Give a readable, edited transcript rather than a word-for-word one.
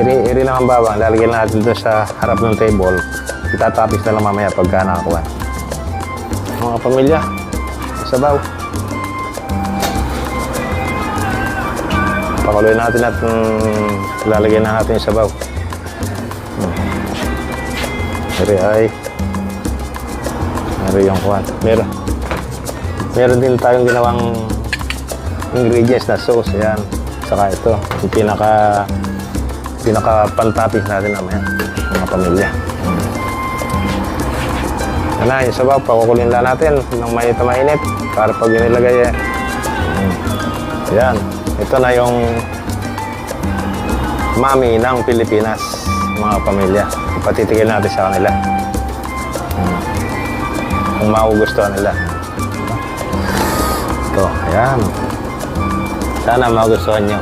Iri lang ang bawang. Lalagyan natin doon sa harap ng table. Itatapis na lang mamaya pagka nakakuha. Mga pamilya, sabaw. Pakuloy natin at lalagyan na natin yung sabaw. Iri yung kuwan. Meron din tayong ginawang ingredients na sauce. Ayan. Saka ito. Yung pinaka pantapis natin naman yan. Mga pamilya. Yan na, yung sabaw. Pakukulin lang natin ng mainit na mainit. Para pag inilagay yan. Ito na yung mami ng Pilipinas. Mga pamilya. Ipatitigil natin sa kanila. Kung magugustuhan nila. Ito, ayan. Sana magugustuhan nyo.